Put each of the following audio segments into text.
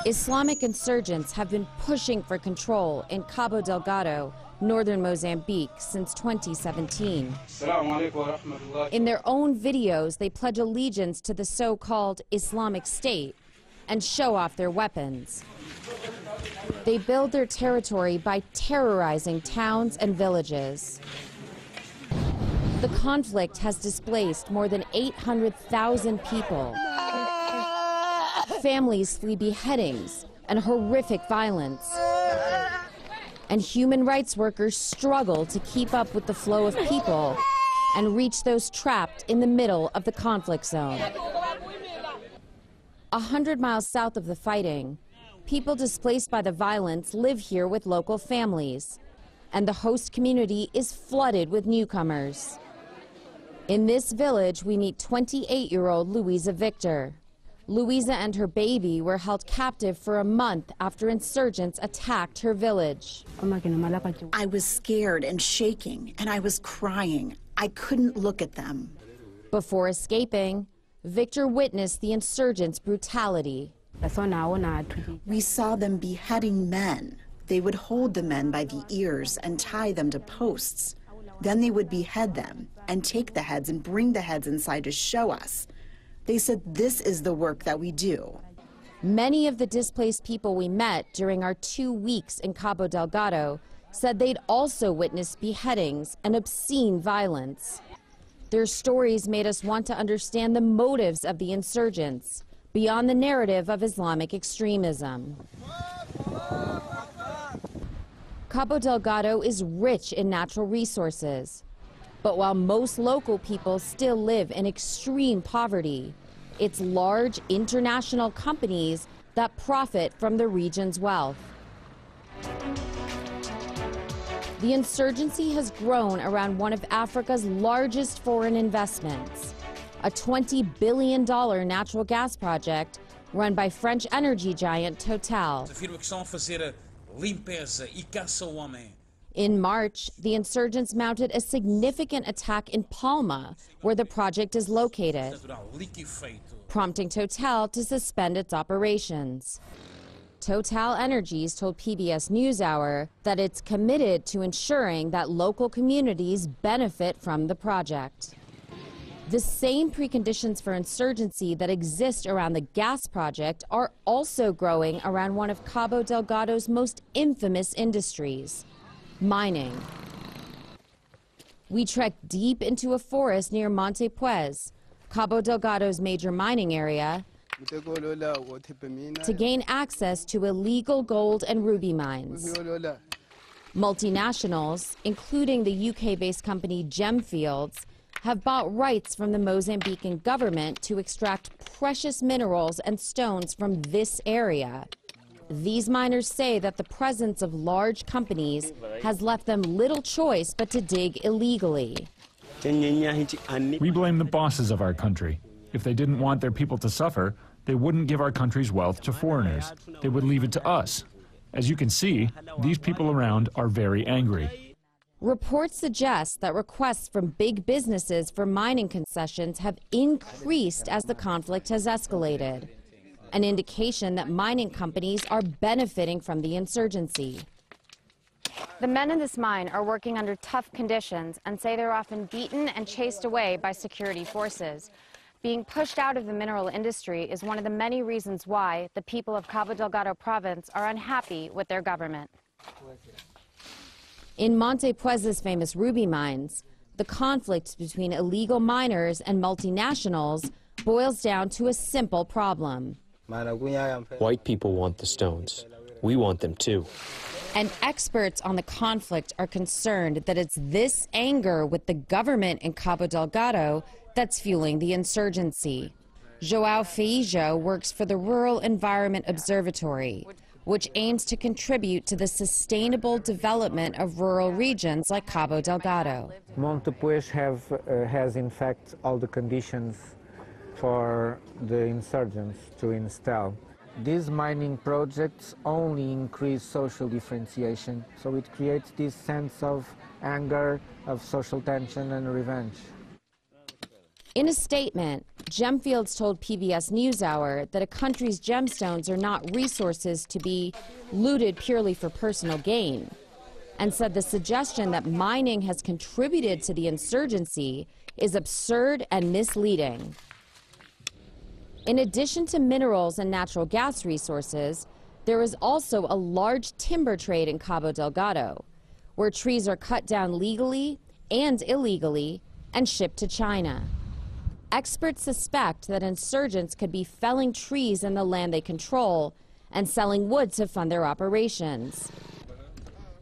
Islamic insurgents have been pushing for control in Cabo Delgado, northern Mozambique, since 2017. In their own videos, they pledge allegiance to the so-called Islamic State and show off their weapons. They build their territory by terrorizing towns and villages. The conflict has displaced more than 800,000 people. Families flee beheadings and horrific violence. And human rights workers struggle to keep up with the flow of people and reach those trapped in the middle of the conflict zone. 100 miles south of the fighting, people displaced by the violence live here with local families, and the host community is flooded with newcomers. In this village, we meet 28-year-old Louisa Victor. Louisa and her baby were held captive for a month after insurgents attacked her village. I was scared and shaking, and I was crying. I couldn't look at them. Before escaping, Victor witnessed the insurgents' brutality. We saw them beheading men. They would hold the men by the ears and tie them to posts. Then they would behead them and take the heads and bring the heads inside to show us. They said this is the work that we do. Many of the displaced people we met during our 2 weeks in Cabo Delgado said they'd also witnessed beheadings and obscene violence. Their stories made us want to understand the motives of the insurgents beyond the narrative of Islamic extremism. Cabo Delgado is rich in natural resources. But while most local people still live in extreme poverty, it's large international companies that profit from the region's wealth. The insurgency has grown around one of Africa's largest foreign investments, a $20 billion natural gas project run by French energy giant Total. In March, the insurgents mounted a significant attack in Palma, where the project is located, prompting Total to suspend its operations. Total Energies told PBS NewsHour that it's committed to ensuring that local communities benefit from the project. The same preconditions for insurgency that exist around the gas project are also growing around one of Cabo Delgado's most infamous industries: mining. We trekked deep into a forest near Monte Pues, Cabo Delgado's major mining area, to gain access to illegal gold and ruby mines. Multinationals, including the UK-based company Gemfields, have bought rights from the Mozambican government to extract precious minerals and stones from this area. These miners say that the presence of large companies has left them little choice but to dig illegally. We blame the bosses of our country. If they didn't want their people to suffer, they wouldn't give our country's wealth to foreigners. They would leave it to us. As you can see, these people around are very angry. Reports suggest that requests from big businesses for mining concessions have increased as the conflict has escalated, an indication that mining companies are benefiting from the insurgency. The men in this mine are working under tough conditions and say they're often beaten and chased away by security forces. Being pushed out of the mineral industry is one of the many reasons why the people of Cabo Delgado province are unhappy with their government. In Monte Pues's famous ruby mines, the conflict between illegal miners and multinationals boils down to a simple problem. White people want the stones. We want them too. And experts on the conflict are concerned that it's this anger with the government in Cabo Delgado that's fueling the insurgency. João Feijo works for the Rural Environment Observatory, which aims to contribute to the sustainable development of rural regions like Cabo Delgado. Monte Pues has in fact all the conditions for the insurgents to install. These mining projects only increase social differentiation, so it creates this sense of anger, of social tension and revenge. In a statement, Gemfields told PBS NewsHour that a country's gemstones are not resources to be looted purely for personal gain, and said the suggestion that mining has contributed to the insurgency is absurd and misleading. In addition to minerals and natural gas resources, there is also a large timber trade in Cabo Delgado, where trees are cut down legally and illegally and shipped to China. Experts suspect that insurgents could be felling trees in the land they control and selling wood to fund their operations.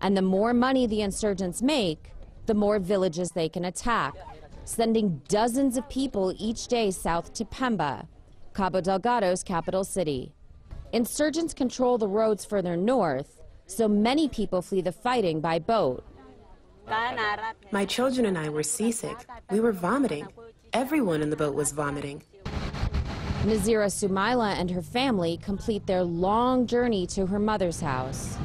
And the more money the insurgents make, the more villages they can attack, sending dozens of people each day south to Pemba, Cabo Delgado's capital city. Insurgents control the roads further north, so many people flee the fighting by boat. My children and I were seasick. We were vomiting. Everyone in the boat was vomiting. Nazira Sumaila and her family complete their long journey to her mother's house.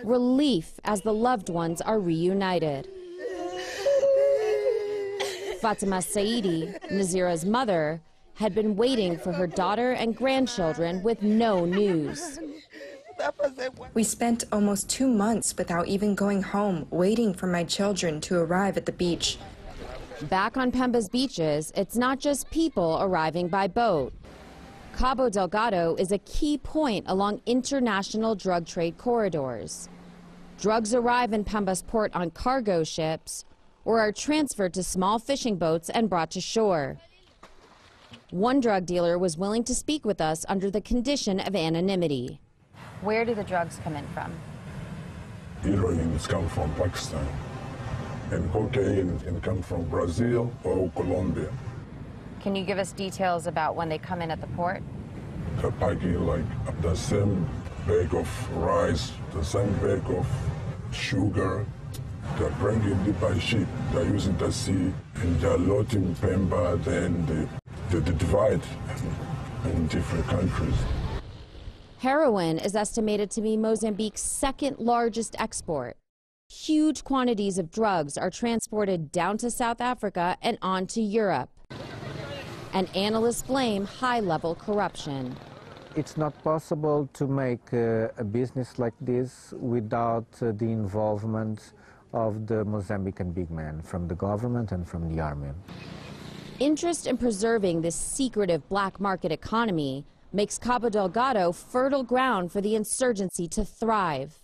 Relief as the loved ones are reunited. Fatima Saidi, Nazira's mother, had been waiting for her daughter and grandchildren with no news. We spent almost 2 months without even going home, waiting for my children to arrive at the beach. Back on Pemba's beaches, it's not just people arriving by boat. Cabo Delgado is a key point along international drug trade corridors. Drugs arrive in Pemba's port on cargo ships or are transferred to small fishing boats and brought to shore. One drug dealer was willing to speak with us under the condition of anonymity. Where do the drugs come in from? Heroin is come from Pakistan, and cocaine can come from Brazil or Colombia. Can you give us details about when they come in at the port? They're packing like the same bag of rice, the same bag of sugar. They're bringing it by ship. They're using the sea, and they're loading Pemba. Then they divide in different countries. Heroin is estimated to be Mozambique's second largest export. Huge quantities of drugs are transported down to South Africa and on to Europe. And analysts blame high-level corruption. It's not possible to make a business like this without the involvement of the Mozambican big men, from the government and from the army. Interest in preserving this secretive black market economy makes Cabo Delgado fertile ground for the insurgency to thrive.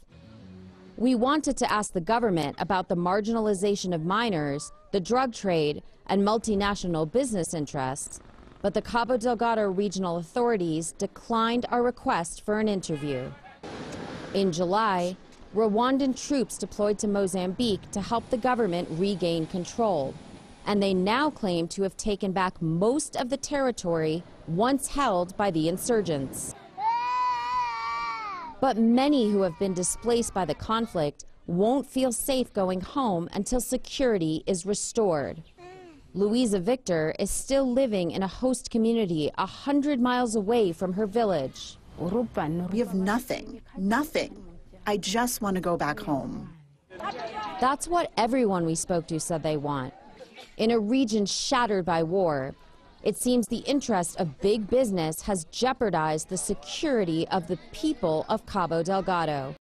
We wanted to ask the government about the marginalization of miners, the drug trade, and multinational business interests, but the Cabo Delgado regional authorities declined our request for an interview. In July, Rwandan troops deployed to Mozambique to help the government regain control, and they now claim to have taken back most of the territory once held by the insurgents. But many who have been displaced by the conflict won't feel safe going home until security is restored. Louisa Victor is still living in a host community 100 miles away from her village. We have nothing, nothing. I just want to go back home. That's what everyone we spoke to said they want. In a region shattered by war, it seems the interest of big business has jeopardized the security of the people of Cabo Delgado.